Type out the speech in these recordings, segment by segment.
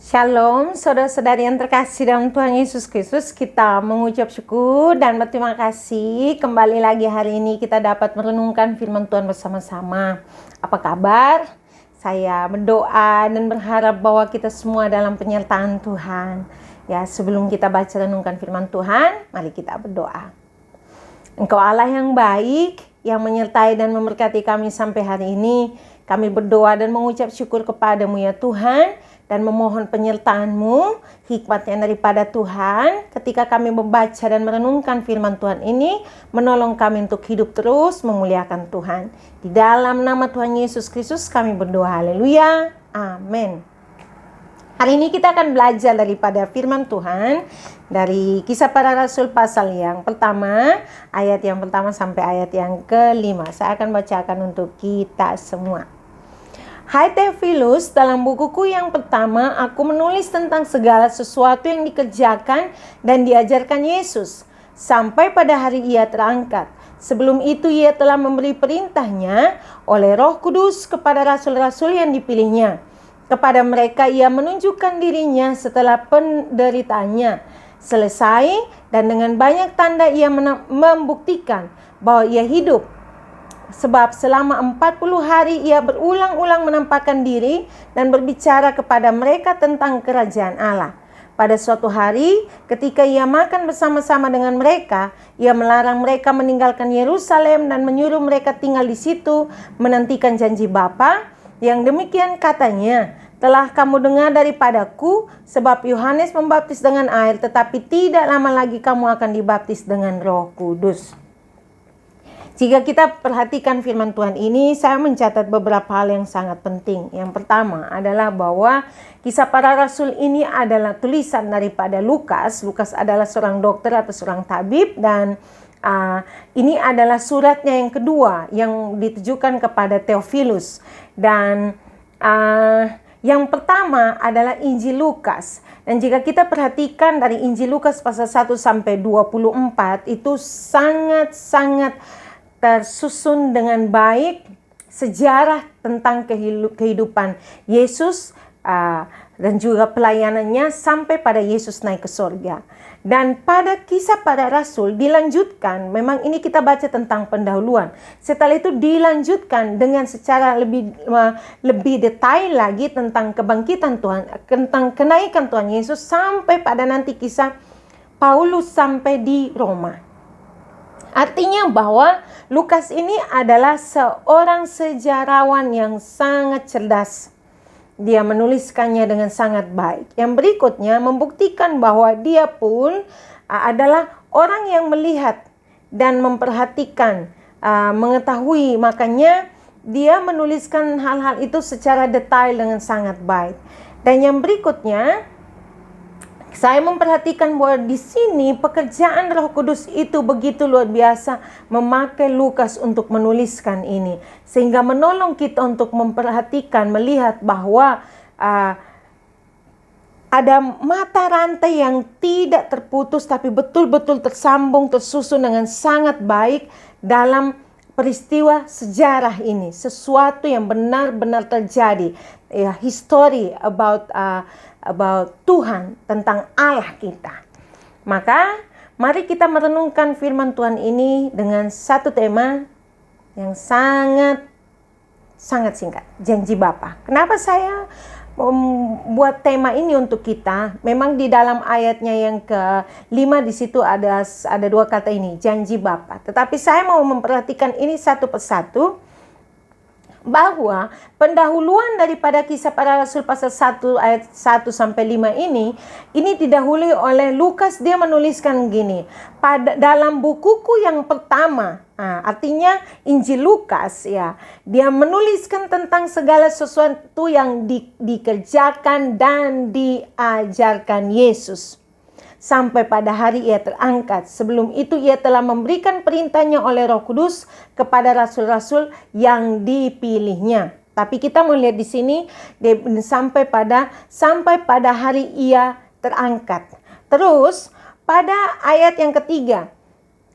Shalom, saudara-saudari yang terkasih dalam Tuhan Yesus Kristus. Kita mengucap syukur dan berterima kasih. Kembali lagi hari ini kita dapat merenungkan firman Tuhan bersama-sama. Apa kabar? Saya berdoa dan berharap bahwa kita semua dalam penyertaan Tuhan. Ya, sebelum kita baca renungkan firman Tuhan, mari kita berdoa. Engkau Allah yang baik, yang menyertai dan memberkati kami sampai hari ini. Kami berdoa dan mengucap syukur kepadamu ya Tuhan, dan memohon penyertaan-Mu, hikmatnya daripada Tuhan, ketika kami membaca dan merenungkan firman Tuhan ini, menolong kami untuk hidup terus memuliakan Tuhan. Di dalam nama Tuhan Yesus Kristus kami berdoa, haleluya, amin. Hari ini kita akan belajar daripada firman Tuhan dari Kisah Para Rasul pasal yang pertama, ayat yang pertama sampai ayat yang kelima. Saya akan bacakan untuk kita semua. Hai Theophilus, dalam bukuku yang pertama aku menulis tentang segala sesuatu yang dikerjakan dan diajarkan Yesus sampai pada hari ia terangkat. Sebelum itu ia telah memberi perintahnya oleh Roh Kudus kepada rasul-rasul yang dipilihnya. Kepada mereka ia menunjukkan dirinya setelah penderitaannya selesai, dan dengan banyak tanda ia membuktikan bahwa ia hidup. Sebab selama 40 hari ia berulang-ulang menampakkan diri dan berbicara kepada mereka tentang kerajaan Allah. Pada suatu hari, ketika ia makan bersama-sama dengan mereka, ia melarang mereka meninggalkan Yerusalem dan menyuruh mereka tinggal di situ, menantikan janji Bapa. Yang demikian katanya, telah kamu dengar daripadaku, sebab Yohanes membaptis dengan air, tetapi tidak lama lagi kamu akan dibaptis dengan Roh Kudus. Jika kita perhatikan firman Tuhan ini, saya mencatat beberapa hal yang sangat penting. Yang pertama adalah bahwa Kisah Para Rasul ini adalah tulisan daripada Lukas. Lukas adalah seorang dokter atau seorang tabib, dan ini adalah suratnya yang kedua yang ditujukan kepada Theophilus. Dan yang pertama adalah Injil Lukas. Dan jika kita perhatikan dari Injil Lukas pasal 1 sampai 24, itu sangat-sangat tersusun dengan baik sejarah tentang kehidupan Yesus dan juga pelayanannya sampai pada Yesus naik ke surga. Dan pada Kisah Para Rasul dilanjutkan, memang ini kita baca tentang pendahuluan. Setelah itu dilanjutkan dengan secara lebih detail lagi tentang kebangkitan Tuhan, tentang kenaikan Tuhan Yesus, sampai pada nanti kisah Paulus sampai di Roma. Artinya bahwa Lukas ini adalah seorang sejarawan yang sangat cerdas. Dia menuliskannya dengan sangat baik. Yang berikutnya membuktikan bahwa dia pun adalah orang yang melihat dan memperhatikan, mengetahui. Makanya dia menuliskan hal-hal itu secara detail dengan sangat baik. Dan yang berikutnya, saya memperhatikan bahwa di sini pekerjaan Roh Kudus itu begitu luar biasa memakai Lukas untuk menuliskan ini, sehingga menolong kita untuk memperhatikan, melihat bahwa ada mata rantai yang tidak terputus tapi betul-betul tersambung, tersusun dengan sangat baik dalam peristiwa sejarah ini, sesuatu yang benar-benar terjadi, ya, history about Tuhan, tentang Allah kita. Maka mari kita merenungkan firman Tuhan ini dengan satu tema yang sangat singkat, janji Bapa. Kenapa saya membuat tema ini untuk kita? Memang di dalam ayatnya yang ke-5 di situ ada dua kata ini, janji Bapa. Tetapi saya mau memperhatikan ini satu persatu, bahwa pendahuluan daripada Kisah Para Rasul pasal 1 ayat 1 sampai 5 ini didahului oleh Lukas. Dia menuliskan gini, dalam bukuku yang pertama, artinya Injil Lukas, ya, dia menuliskan tentang segala sesuatu yang dikerjakan dan diajarkan Yesus sampai pada hari ia terangkat. Sebelum itu ia telah memberikan perintahnya oleh Roh Kudus kepada rasul-rasul yang dipilihnya. Tapi kita melihat di sini sampai pada hari ia terangkat. Terus pada ayat yang ketiga,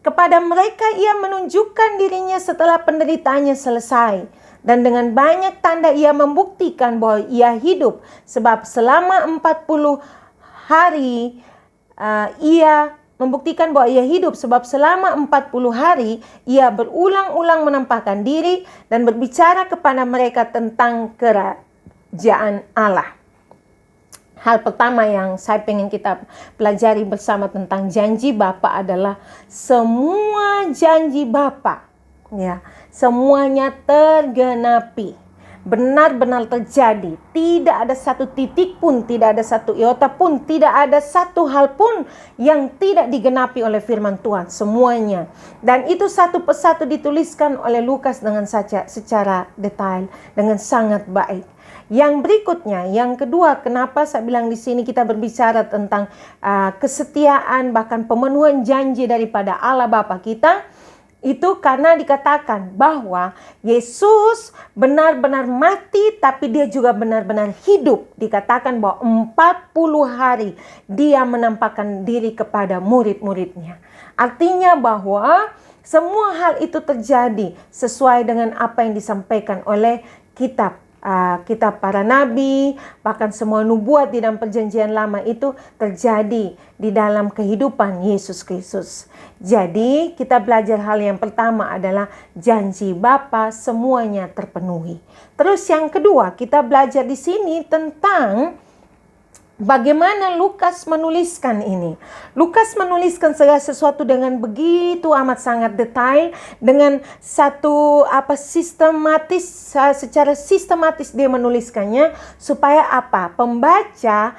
kepada mereka ia menunjukkan dirinya setelah penderitaannya selesai. Dan dengan banyak tanda ia membuktikan bahwa ia hidup. Sebab selama 40 hari ia membuktikan bahwa ia hidup. Sebab selama 40 hari ia berulang-ulang menampakkan diri dan berbicara kepada mereka tentang kerajaan Allah. Hal pertama yang saya pengen kita pelajari bersama tentang janji Bapa adalah semua janji Bapa, ya, semuanya tergenapi. Benar-benar terjadi. Tidak ada satu titik pun, tidak ada satu iota pun, tidak ada satu hal pun yang tidak digenapi oleh firman Tuhan. Semuanya. Dan itu satu persatu dituliskan oleh Lukas dengan secara detail, dengan sangat baik. Yang berikutnya, yang kedua, kenapa saya bilang di sini kita berbicara tentang kesetiaan, bahkan pemenuhan janji daripada Allah Bapa kita, itu karena dikatakan bahwa Yesus benar-benar mati, tapi dia juga benar-benar hidup. Dikatakan bahwa 40 hari dia menampakkan diri kepada murid-muridnya. Artinya bahwa semua hal itu terjadi sesuai dengan apa yang disampaikan oleh kitab para nabi, bahkan semua nubuat di dalam perjanjian lama itu terjadi di dalam kehidupan Yesus Kristus. Jadi kita belajar hal yang pertama adalah janji Bapa semuanya terpenuhi. Terus yang kedua, kita belajar di sini tentang bagaimana Lukas menuliskan ini. Lukas menuliskan segala sesuatu dengan begitu amat sangat detail, dengan satu secara sistematis dia menuliskannya, supaya apa? Pembaca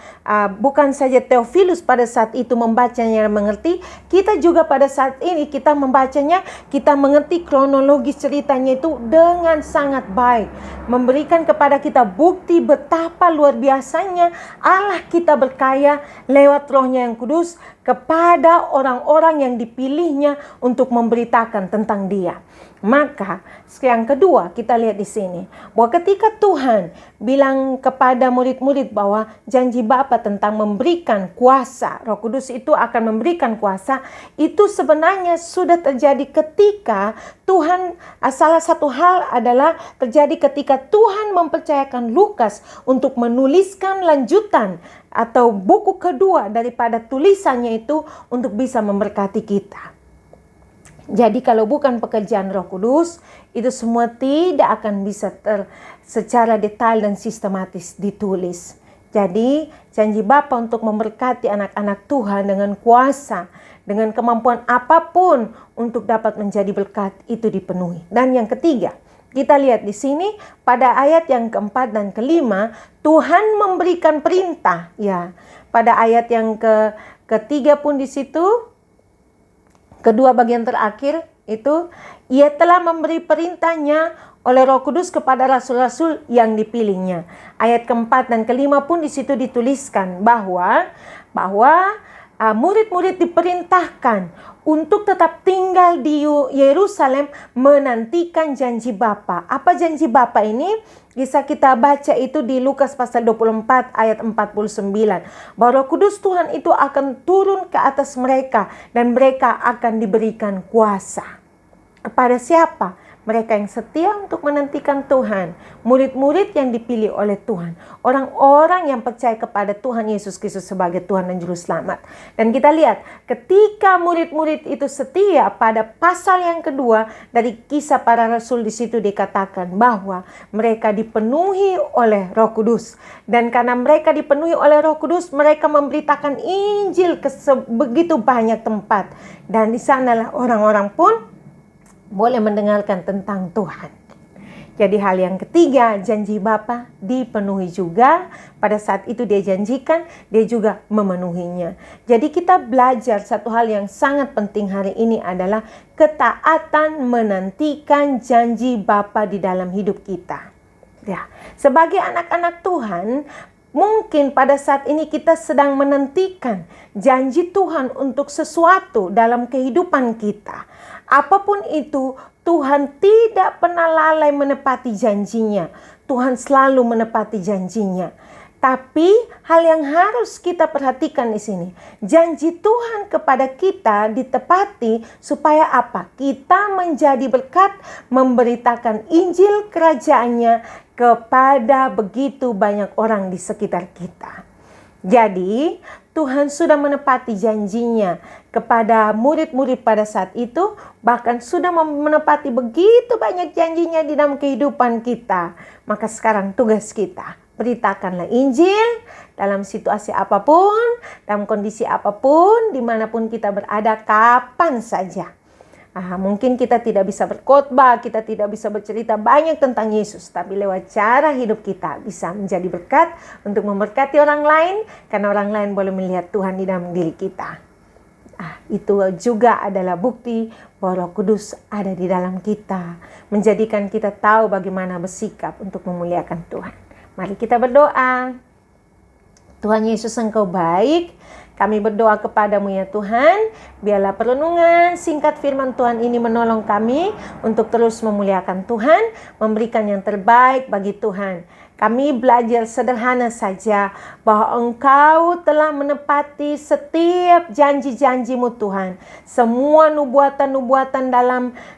bukan saja Theophilus pada saat itu membacanya dan mengerti, kita juga pada saat ini kita membacanya, kita mengerti kronologis ceritanya itu dengan sangat baik, memberikan kepada kita bukti betapa luar biasanya Allah kita berkaya lewat Roh-Nya yang kudus kepada orang-orang yang dipilihnya untuk memberitakan tentang Dia. Maka yang kedua kita lihat di sini bahwa ketika Tuhan bilang kepada murid-murid bahwa janji Bapa tentang memberikan kuasa, Roh Kudus itu akan memberikan kuasa, itu sebenarnya sudah terjadi ketika Tuhan, salah satu hal adalah terjadi ketika Tuhan mempercayakan Lukas untuk menuliskan lanjutan atau buku kedua daripada tulisannya itu untuk bisa memberkati kita. Jadi kalau bukan pekerjaan Roh Kudus, itu semua tidak akan bisa secara detail dan sistematis ditulis. Jadi janji Bapa untuk memberkati anak-anak Tuhan dengan kuasa, dengan kemampuan apapun untuk dapat menjadi berkat itu dipenuhi. Dan yang ketiga, kita lihat di sini pada ayat yang keempat dan kelima, Tuhan memberikan perintah. Ya, pada ayat yang ketiga pun di situ, kedua bagian terakhir itu, ia telah memberi perintahnya oleh Roh Kudus kepada rasul-rasul yang dipilihnya. Ayat keempat dan kelima pun di situ dituliskan bahwa murid-murid diperintahkan untuk tetap tinggal di Yerusalem menantikan janji Bapa. Apa janji Bapa ini? Bisa kita baca itu di Lukas pasal 24 ayat 49. Bahwa Roh Kudus Tuhan itu akan turun ke atas mereka dan mereka akan diberikan kuasa. Kepada siapa? Mereka yang setia untuk menantikan Tuhan, murid-murid yang dipilih oleh Tuhan, orang-orang yang percaya kepada Tuhan Yesus Kristus sebagai Tuhan dan Juru Selamat. Dan kita lihat ketika murid-murid itu setia, pada pasal yang kedua dari Kisah Para Rasul di situ dikatakan bahwa mereka dipenuhi oleh Roh Kudus. Dan karena mereka dipenuhi oleh Roh Kudus, mereka memberitakan Injil ke begitu banyak tempat. Dan di sanalah orang-orang pun boleh mendengarkan tentang Tuhan. Jadi hal yang ketiga, janji Bapa dipenuhi juga. Pada saat itu dia janjikan, dia juga memenuhinya. Jadi kita belajar satu hal yang sangat penting hari ini adalah ketaatan menantikan janji Bapa di dalam hidup kita. Ya, sebagai anak-anak Tuhan, mungkin pada saat ini kita sedang menantikan janji Tuhan untuk sesuatu dalam kehidupan kita. Apapun itu, Tuhan tidak pernah lalai menepati janjinya. Tuhan selalu menepati janjinya. Tapi hal yang harus kita perhatikan di sini, janji Tuhan kepada kita ditepati supaya apa? Kita menjadi berkat memberitakan Injil kerajaannya kepada begitu banyak orang di sekitar kita. Jadi Tuhan sudah menepati janjinya kepada murid-murid pada saat itu, bahkan sudah menepati begitu banyak janjinya di dalam kehidupan kita. Maka sekarang tugas kita, beritakanlah Injil dalam situasi apapun, dalam kondisi apapun, dimanapun kita berada, kapan saja. Mungkin kita tidak bisa berkhotbah, kita tidak bisa bercerita banyak tentang Yesus, tapi lewat cara hidup kita bisa menjadi berkat untuk memberkati orang lain, karena orang lain boleh melihat Tuhan di dalam diri kita. Itu juga adalah bukti bahwa Roh Kudus ada di dalam kita, menjadikan kita tahu bagaimana bersikap untuk memuliakan Tuhan. Mari kita berdoa. Tuhan Yesus, Engkau baik. Kami berdoa kepadamu ya Tuhan, biarlah perenungan singkat firman Tuhan ini menolong kami untuk terus memuliakan Tuhan, memberikan yang terbaik bagi Tuhan. Kami belajar sederhana saja bahwa Engkau telah menepati setiap janji-janjimu Tuhan. Semua nubuatan-nubuatan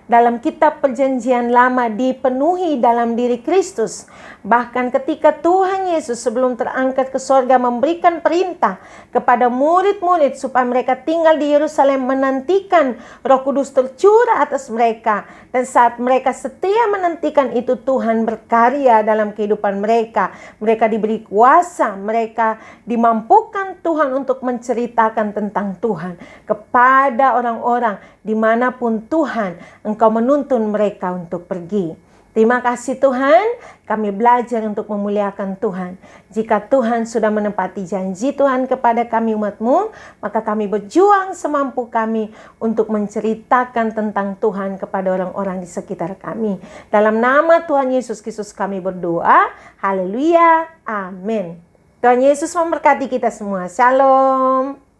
dalam kitab perjanjian lama dipenuhi dalam diri Kristus. Bahkan ketika Tuhan Yesus sebelum terangkat ke sorga memberikan perintah kepada murid-murid supaya mereka tinggal di Yerusalem menantikan Roh Kudus tercurah atas mereka. Dan saat mereka setia menantikan itu, Tuhan berkarya dalam kehidupan mereka. Mereka diberi kuasa, mereka dimampukan Tuhan untuk menceritakan tentang Tuhan kepada orang-orang dimanapun Tuhan Engkau menuntun mereka untuk pergi. Terima kasih Tuhan, kami belajar untuk memuliakan Tuhan. Jika Tuhan sudah menepati janji Tuhan kepada kami umat-Mu, maka kami berjuang semampu kami untuk menceritakan tentang Tuhan kepada orang-orang di sekitar kami. Dalam nama Tuhan Yesus Kristus kami berdoa. Haleluya. Amin. Tuhan Yesus memberkati kita semua. Shalom.